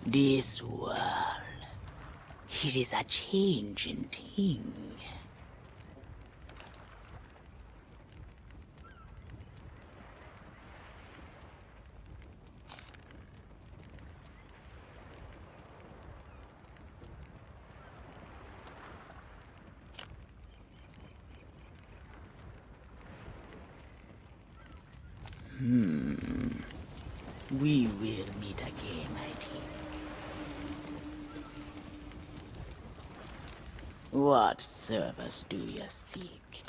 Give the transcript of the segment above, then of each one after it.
This world, it is a changing thing. We will meet again, I think. What service do you seek?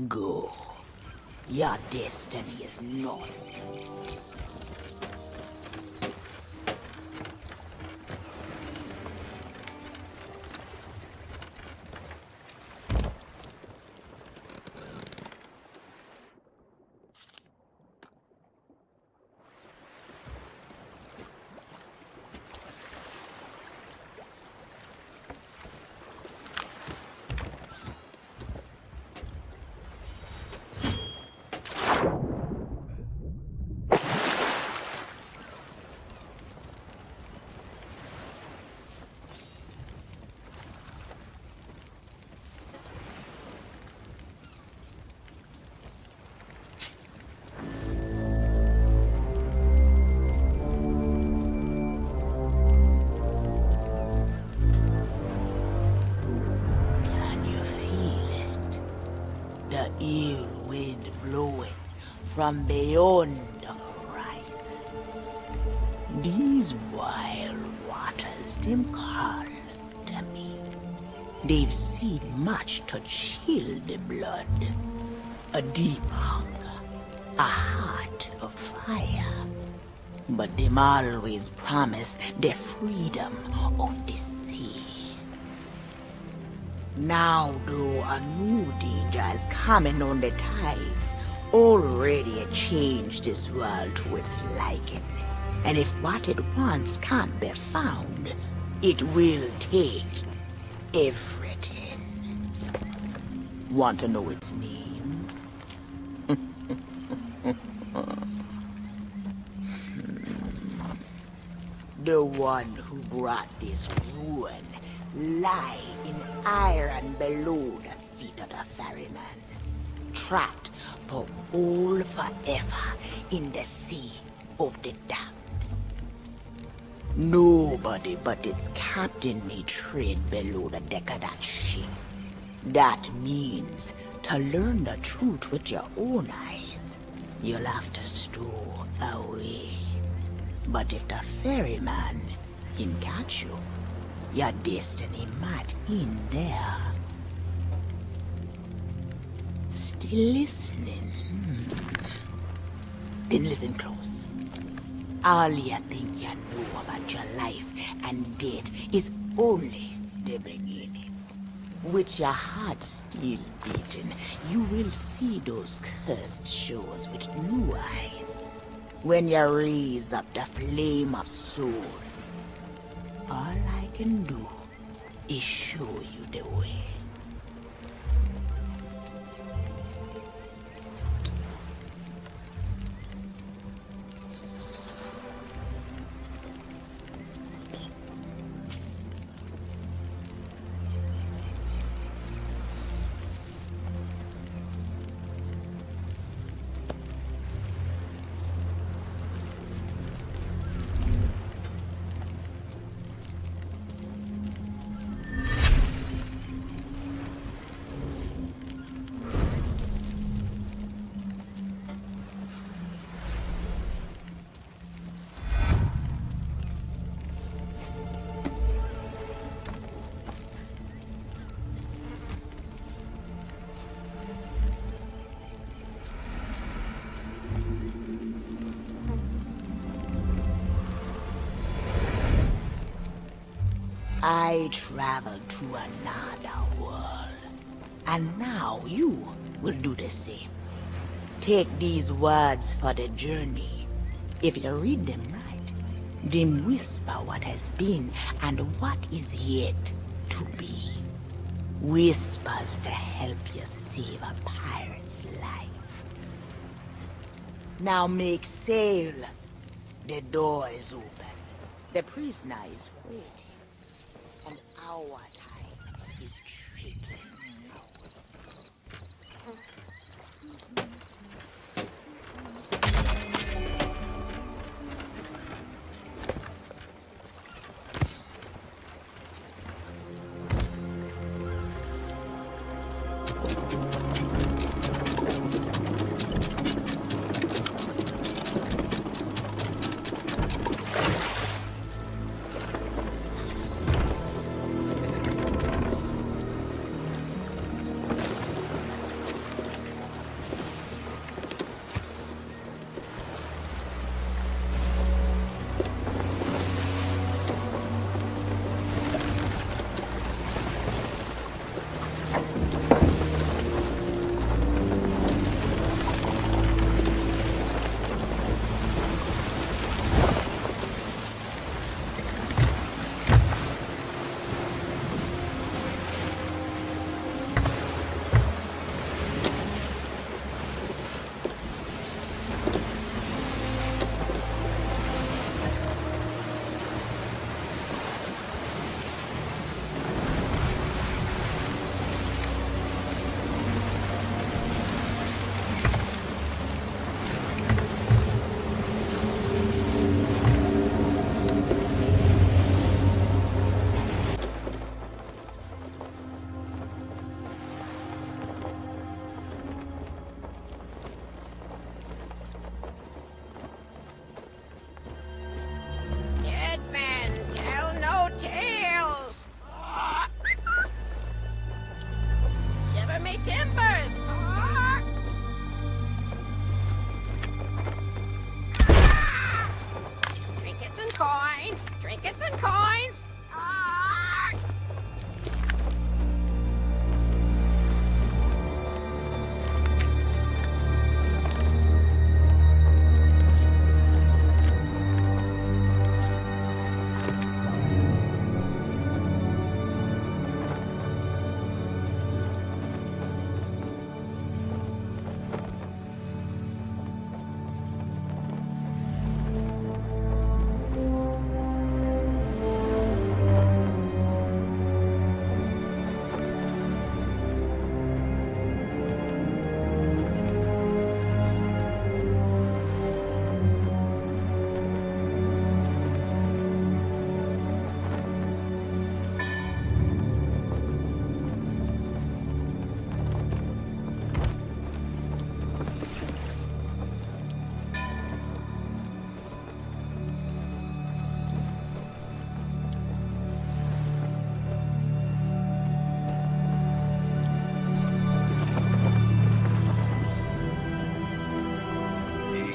Go. Your destiny is not. Ill wind blowing from beyond the horizon. These wild waters, them call to me. They've seen much to chill the blood. A deep hunger, a heart of fire. But them always promise the freedom of the sea. Now, though, a new danger is coming on the tides, already it changed this world to its liking. And if what it wants can't be found, it will take everything. Want to know its name? The one who brought this ruin lie in iron below the feet of the ferryman, trapped for all forever in the sea of the damned. Nobody but its captain may tread below the deck of that ship. That means to learn the truth with your own eyes, you'll have to stow away. But if the ferryman can catch you, your destiny might end there. Still listening? Then listen close. All you think you know about your life and death is only the beginning. With your heart still beating, you will see those cursed shores with new eyes. When you raise up the flame of souls, all I can do is show you the way. I traveled to another world. And now you will do the same. Take these words for the journey. If you read them right, them whisper what has been and what is yet to be. Whispers to help you save a pirate's life. Now make sail. The door is open. The prisoner is waiting. And our time is trickling out.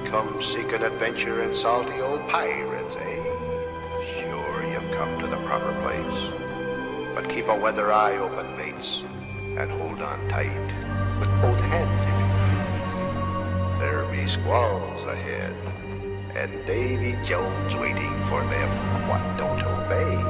Come seek an adventure in salty old pirates, eh? Sure, you've come to the proper place. But keep a weather eye open, mates, and hold on tight, with both hands if you please. There be squalls ahead, and Davy Jones waiting for them what don't obey.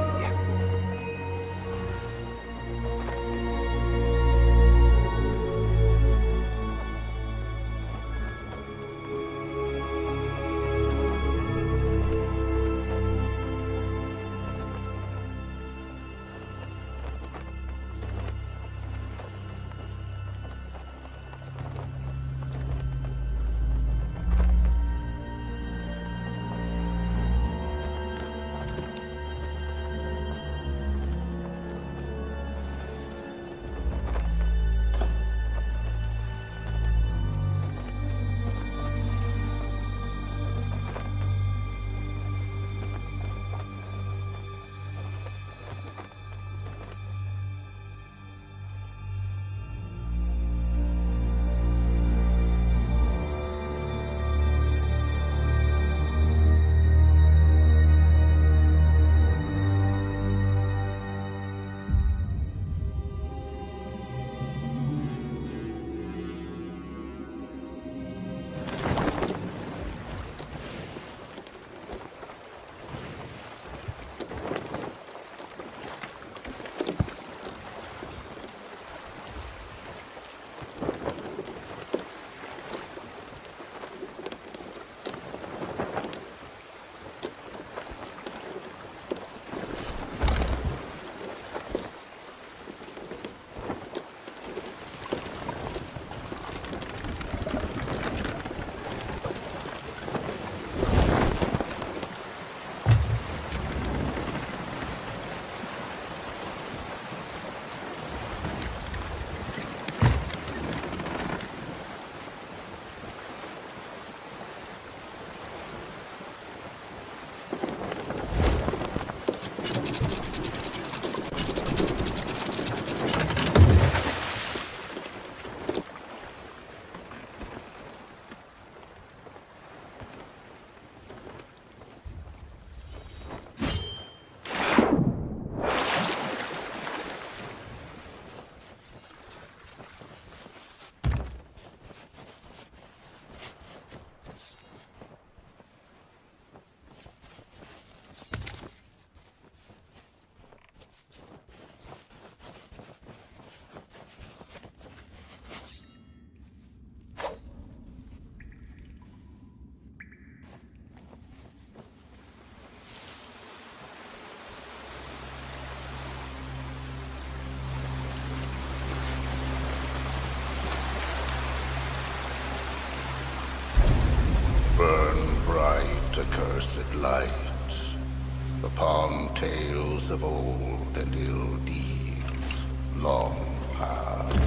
cast a cursed light upon tales of old and ill deeds long past.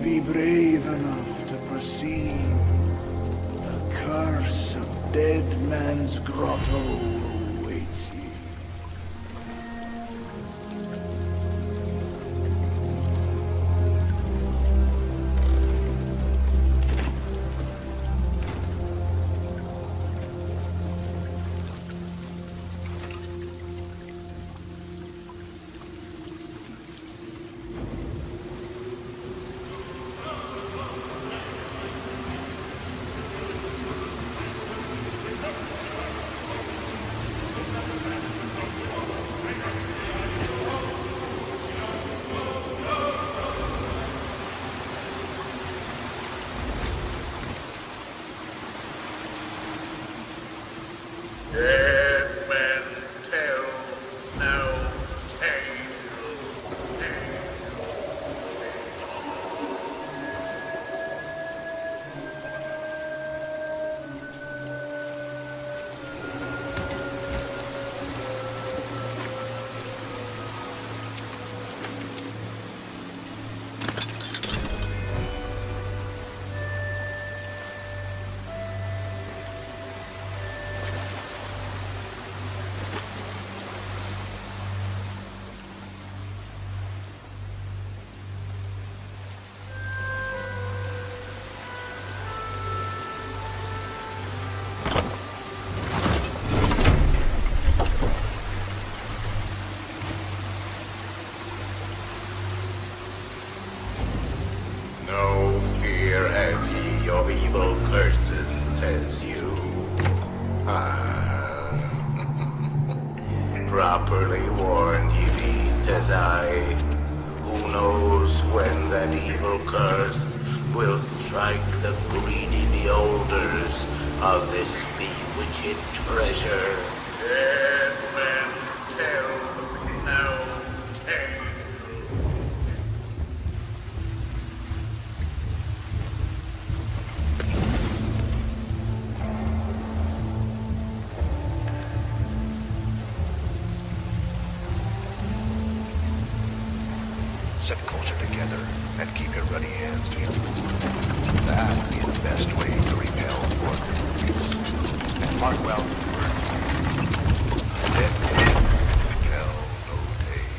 Be brave enough to proceed. The curse of Dead Man's Grotto awaits you. Of evil curses, says you. Properly warned ye be, says I. Who knows when that evil curse will strike the greedy beholders of this bewitched treasure. Dead men tell no tale. Sit closer together and keep your ruddy hands near the wood. That will be the best way to repel orcs. And mark well the word. Dead men tell no tale.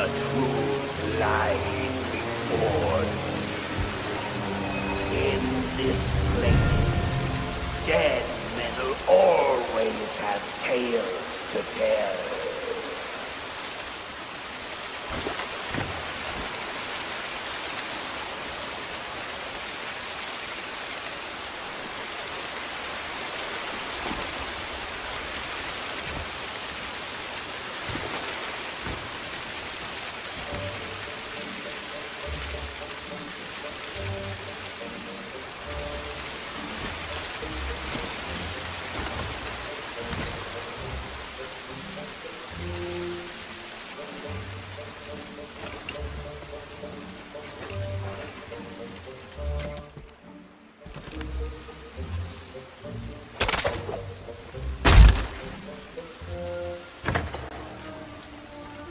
The truth lies before you. In this place, dead men will always have tales to tell.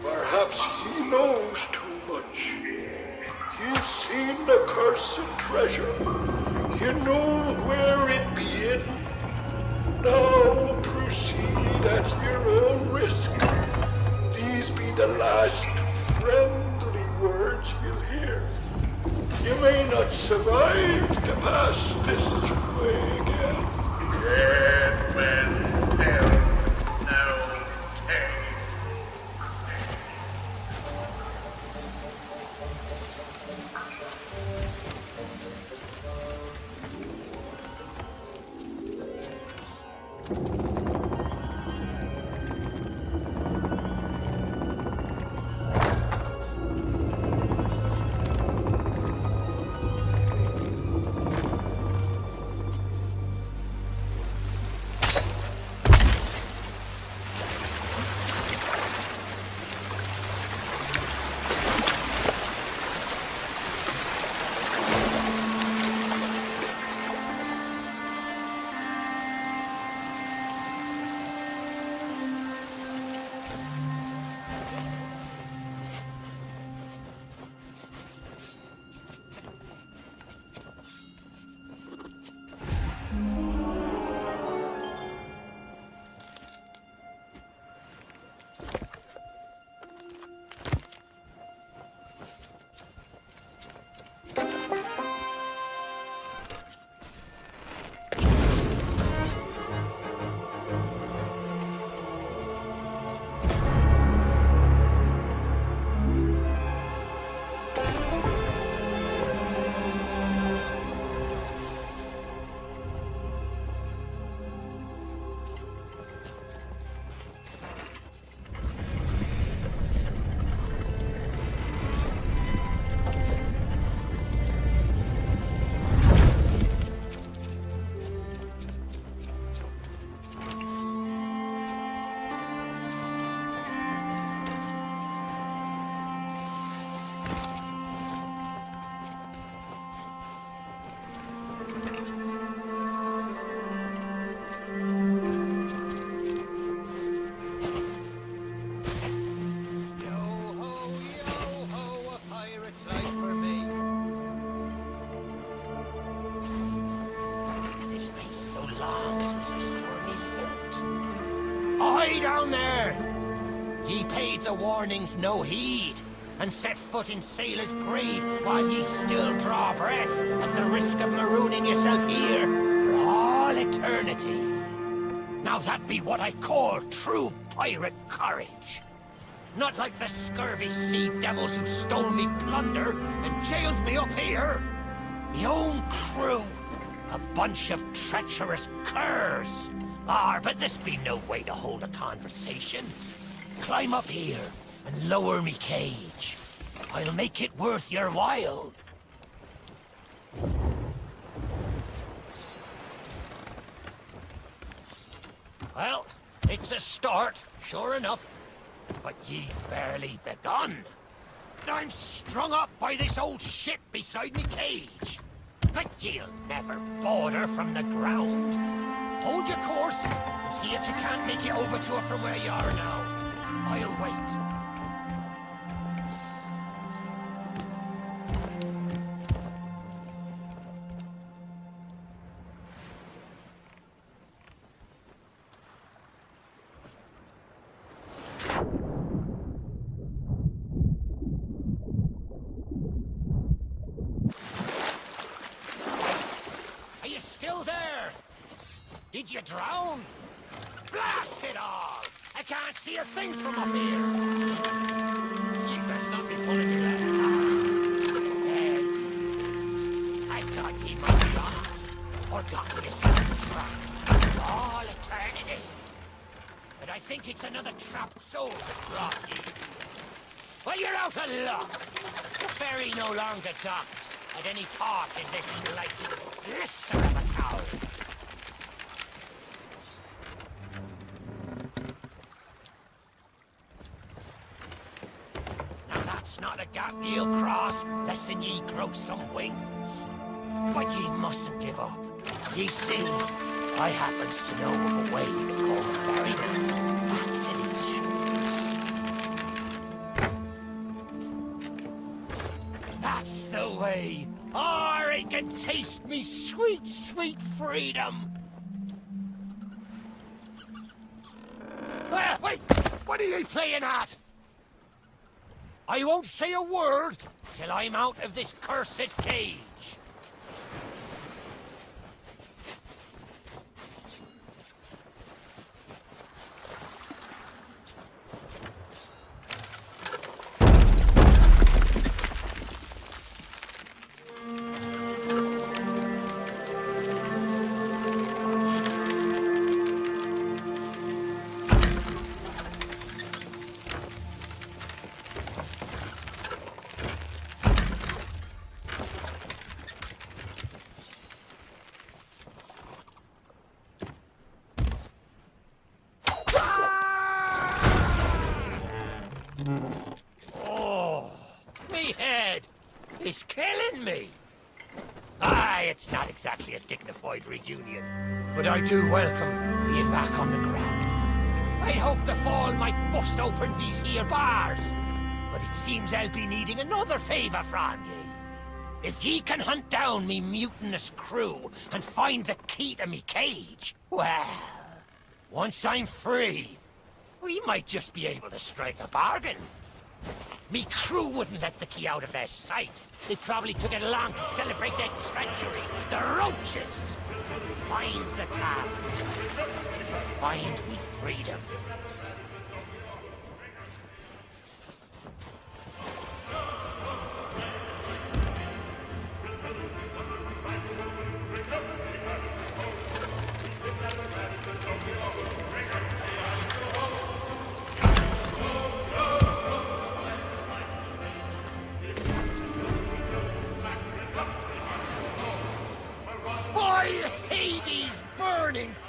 Perhaps he knows too much. He's seen the cursed treasure. You know where it be hidden. Now proceed at your own risk. These be the last friendly words you'll hear. You may not survive to pass this way again. Dead men tell no tale. Down there! Ye paid the warnings no heed, and set foot in Sailor's grave while ye still draw breath, at the risk of marooning yourself here for all eternity. Now that be what I call true pirate courage. Not like the scurvy sea devils who stole me plunder and jailed me up here. Me own crew, a bunch of treacherous curs. But this be no way to hold a conversation. Climb up here and lower me cage. I'll make it worth your while. Well, it's a start, sure enough. But ye've barely begun. I'm strung up by this old shit beside me cage. But ye'll never border from the ground. Hold your course, and see if you can't make it over to her from where you are now. I'll wait. Did you drown? Blast it all! I can't see a thing from up here. You best not be pulling your leg. I thought he might be lost, or gotten yourself trapped all eternity. But I think it's another trapped soul that brought you. Well, you're out of luck. The ferry no longer docks at any port in this blighted blister of a town. Now that's not a gap ye'll cross, less'n ye grow some wings. But ye mustn't give up. Ye see, I happens to know of a way to call the ferryman back to these shores. That's the way. Or I can taste me sweet, sweet freedom. Wait! What are you playing at? I won't say a word till I'm out of this cursed cage. It's killing me. Aye, it's not exactly a dignified reunion, but I do welcome being back on the ground. I'd hoped the fall might bust open these here bars, but it seems I'll be needing another favour from ye. If ye can hunt down me mutinous crew and find the key to me cage, well, once I'm free, we might just be able to strike a bargain. Me crew wouldn't let the key out of their sight. They probably took it along to celebrate their treachery. The roaches! Find the tavern. Find me freedom.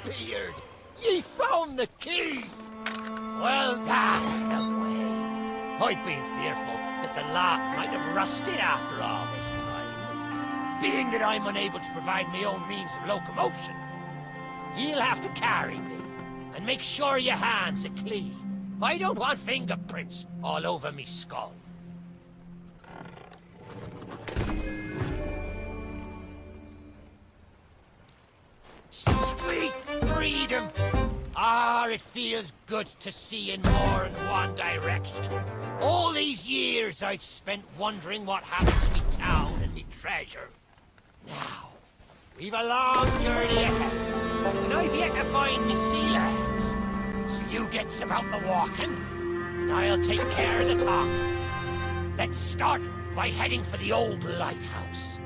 Beard, ye found the key! Well, that's the way. I'd been fearful that the lock might have rusted after all this time. Being that I'm unable to provide my own means of locomotion, ye'll have to carry me, and make sure your hands are clean. I don't want fingerprints all over me skull. Sweet freedom! Ah, it feels good to see in more than one direction. All these years I've spent wondering what happened to me town and me treasure. Now, we've a long journey ahead, and I've yet to find me sea legs. So you gets about the walking, and I'll take care of the talking. Let's start by heading for the old lighthouse.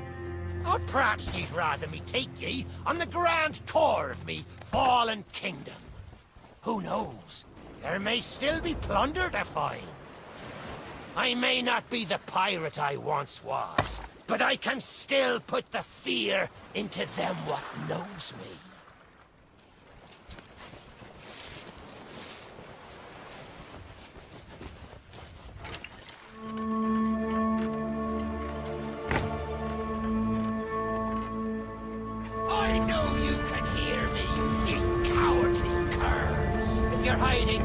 Or perhaps you'd rather me take ye on the grand tour of me fallen kingdom. Who knows? There may still be plunder to find. I may not be the pirate I once was, but I can still put the fear into them what knows me. I know you can hear me, you cowardly curs. If you're hiding,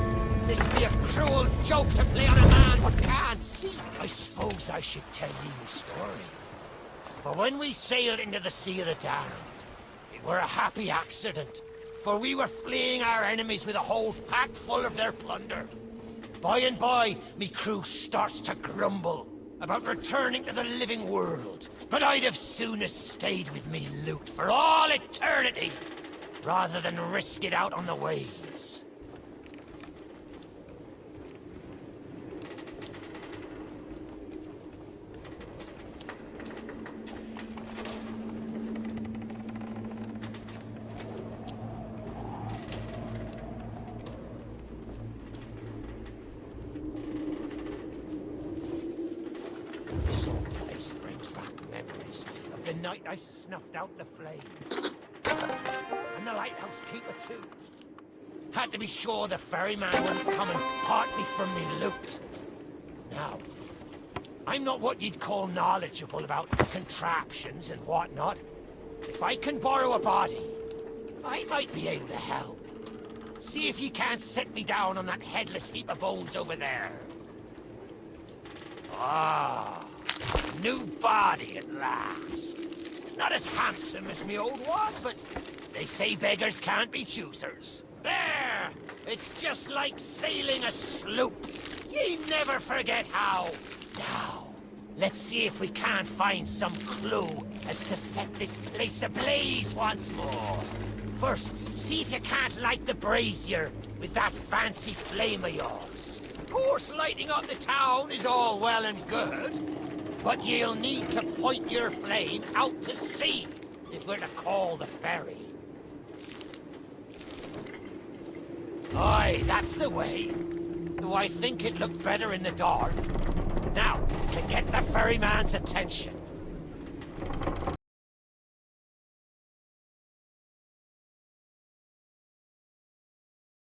this be a cruel joke to play on a man what can't see. I suppose I should tell you the story. But when we sailed into the Sea of the Damned, it were a happy accident, for we were fleeing our enemies with a whole pack full of their plunder. By and by, me crew starts to grumble about returning to the living world. But I'd have soonest stayed with me loot for all eternity. rather than risk it out on the waves. This old place brings back memories of the night I snuffed out the flame. And the lighthouse keeper too. Had to be sure the ferryman wouldn't come and part me from me loot. Now, I'm not what you'd call knowledgeable about contraptions and whatnot. If I can borrow a body, I might be able to help. See if you can't set me down on that headless heap of bones over there. Ah, new body at last. Not as handsome as me old one, but they say beggars can't be choosers. There! It's just like sailing a sloop. Ye never forget how. Now, let's see if we can't find some clue as to set this place ablaze once more. First, see if you can't light the brazier with that fancy flame of yours. Of course, lighting up the town is all well and good, but you'll need to point your flame out to sea if we're to call the ferry. Aye, that's the way. Though I think it looked better in the dark. Now, to get the ferryman's attention.